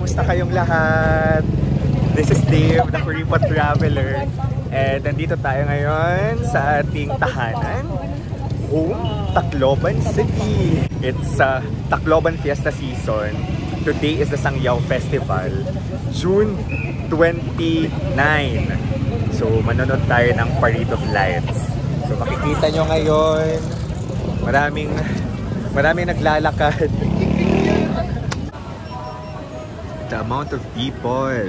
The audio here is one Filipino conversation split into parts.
Kamusta kayong lahat? This is Dave, the Kuripot Traveler. And nandito tayo ngayon sa ating tahanan, home, Tacloban City. It's Tacloban Fiesta season. Today is the Sangyaw Festival, June 29. So manonood tayo ng Parade of Lights. So makikita nyo ngayon, maraming naglalakad. The amount of people.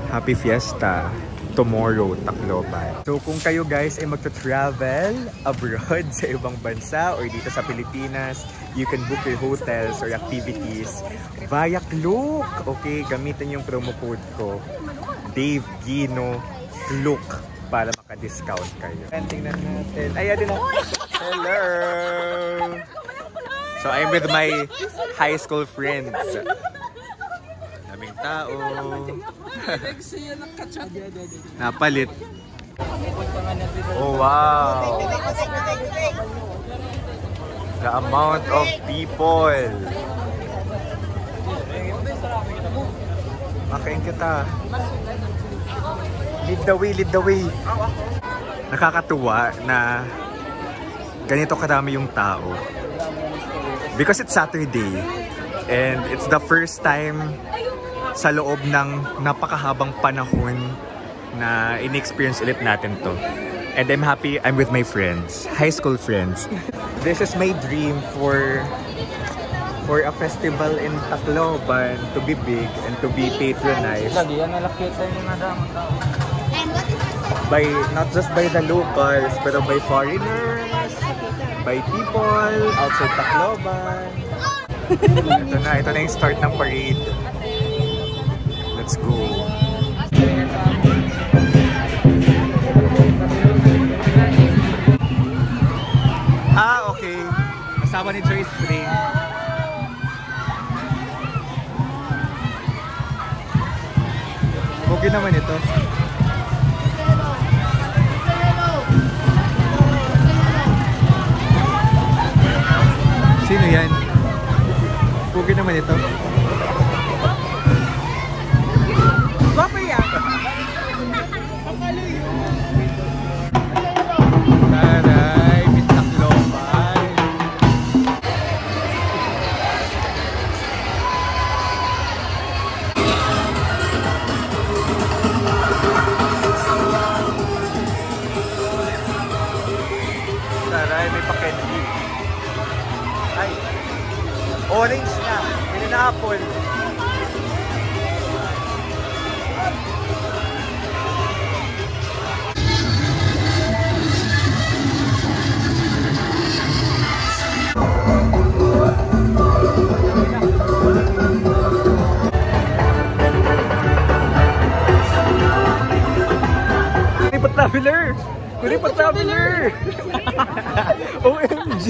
Happy Fiesta tomorrow, Tacloban. So kung kayo guys ay magta-travel abroad sa ibang bansa or dito sa Pilipinas, you can book your hotels or activities via Klook. Okay, gamitin yung promo code ko, Dave Gino Klook, para maka-discount kayo. Tingnan natin. Ayan din. Hello! So I'm with my high school friends. Daming tao. Napalit. Oh wow! The amount of people. Makain kita. Lead the way, lead the way. Nakakatuwa na ganito karami yung tao. Because it's Saturday and it's the first time sa loob ng napakahabang panahon na in-experience ulit natin to. And I'm happy I'm with my friends, high school friends. This is my dream for a festival in Tacloban to be big and to be patronized by not just by the locals but by foreigners, by people outside Tacloban. Ito na yung start ng parade. Let's go. Okay. Kasama ni Joyce Spring. Okay naman ito. Sino yan? Okay naman ito. Taray, Tacloban. Taray, may pa-candy. Ay, orange na. May na apple. Traveler! Kuripot Traveler! OMG!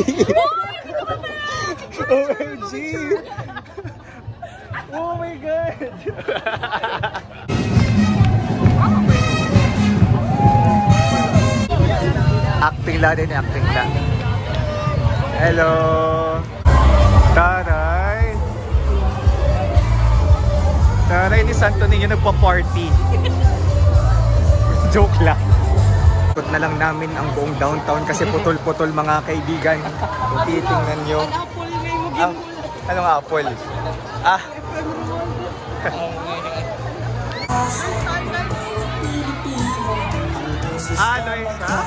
OMG! Oh my God! Acting la din, acting la. Hello! Taray! Taray, ni Santo ninyo nagpa-party. Joke lang. Ikot na lang namin ang buong downtown kasi putol-putol mga kaibigan. Kung titingnan nyo. Anong apple? Ano isa?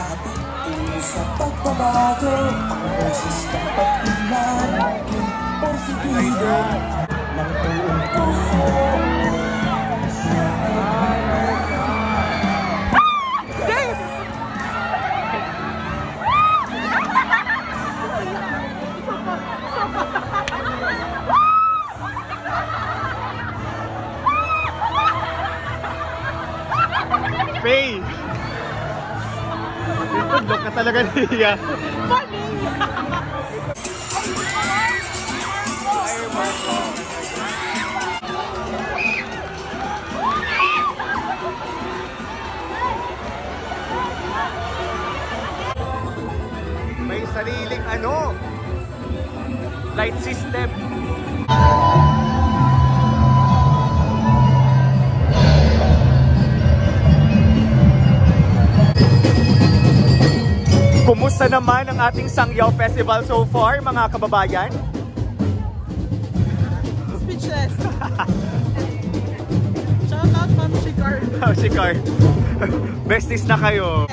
Faye! Look ka talaga niya. Funny! May sariling light system. naman ang ating Sangyaw Festival so far, mga kababayan? Speechless. Shout out, Ma'am Shikar. Shikar. Besties na kayo.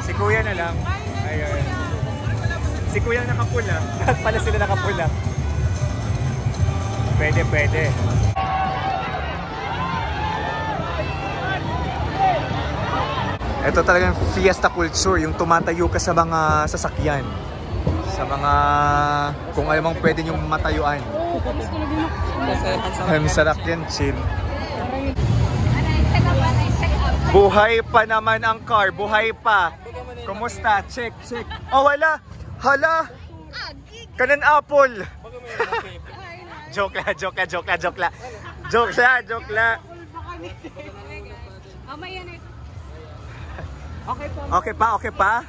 Si Kuya na lang. Ayun. Si Kuya nakapula. Lahat pala sila nakapula. Pwede, pwede. Ito talagang fiesta culture, yung tumatayo ka sa mga sasakyan. Sa mga, kung alam mong pwede yung matayuan. Ang sarap yan, chill. Buhay pa naman ang car, buhay pa. Kumusta? Check, check. Oh, wala. Hala. Kanan apple. Joke la, joke la, joke la, joke la. Joke la, joke la. Okay pa, okay pa.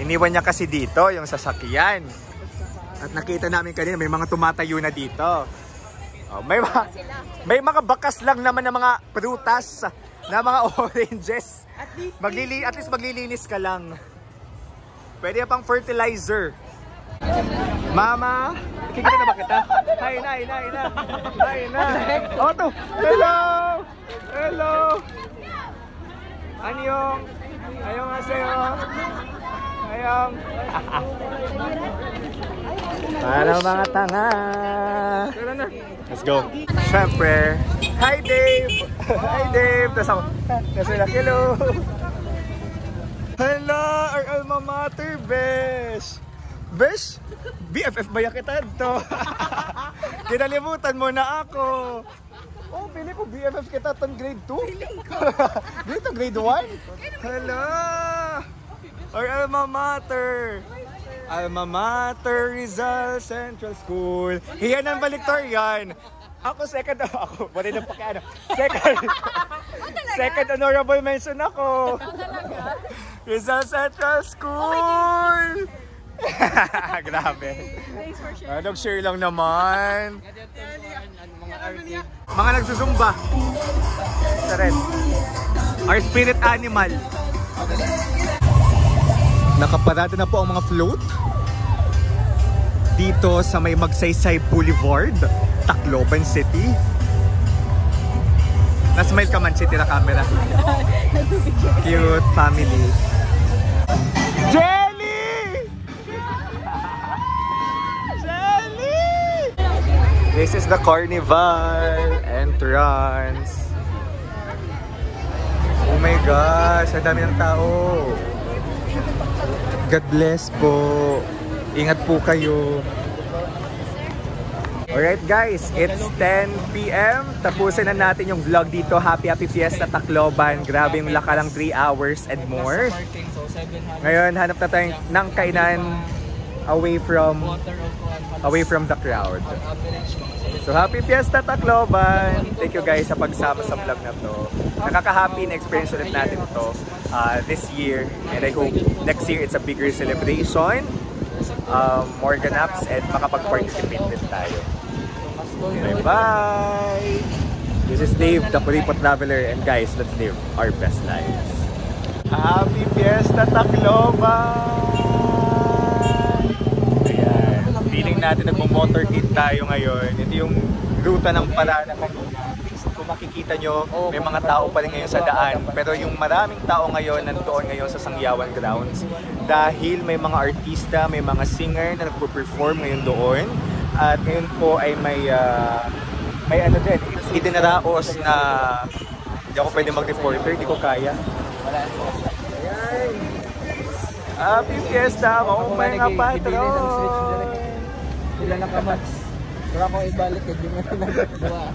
Iniwan niya kasi dito yung sasakyan. At nakita namin kanina may mga tumatayo na dito. Oh, may mga bakas lang naman ng mga prutas, na mga oranges. At least maglilinis ka lang. Pwede pang fertilizer. Mama, kikita na ba kita? Hi na, hi na, hi na. Hi na. Oh, to. Hello. Hello. Anyong. Ayong asayo. Ayong. Para mga tanga. Let's go. Siyempre. Hi, Dave. Hi, Dave. Tapos ako. Tapos hello. Hello, our alma mater, Besh. Besh, BFF ba yan kita ito? Kinalimutan mo na ako. Oh, pili ko BFF kita itong grade 2. Dito, grade 1? Hello! Our alma mater. Alma mater, Rizal Central School. Hiyan ang baliktorian. Ako second, ako, wala na pakiano. Second honorable mention ako. Rizal Central School. Grabe. Nag-share lang naman. Mga nagsusumba. Sa red. Our spirit animal. Nakaparada na po ang mga float dito sa may Magsaysay Boulevard, Tacloban City. Nasmile ka man, City na camera. Cute family. Jelly! Jelly! This is the carnival entrance. Oh my gosh, ang dami ng tao. God bless po. Ingat po kayo. Alright guys, it's 10 PM. Tapusin na natin yung vlog dito. Happy Fiesta Tacloban. Grabe yung lakalang 3 hours and more. Ngayon, hanap na tayo ng kainan away from the crowd. So happy Fiesta Tacloban. Thank you guys sa pagsama sa vlog na to. Nakaka-happy na experience ulit natin ito this year. And I hope next year it's a bigger celebration. More ganaps and makapag-participate din tayo. Bye-bye! This is Dave, the Puripo Traveler, and guys, let's live our best lives. Happy Fiesta Tacloban! Ayan, feeling natin nagmo-motorcade tayo ngayon. Ito yung ruta ng parada kanina. Kung makikita nyo, may mga tao pa rin ngayon sa daan. Pero yung maraming tao ngayon nandoon ngayon sa Sangyawan Grounds. Dahil may mga artista, may mga singer na nagpo-perform ngayon doon. At ngayon po ay may ano din, idinaraos na hindi ako pwede mag-reporter, hindi ko kaya. Ayan. Happy Fiesta, mga patron! Sila na kamats. Wala ko ibalik, hindi mo na nagagawa.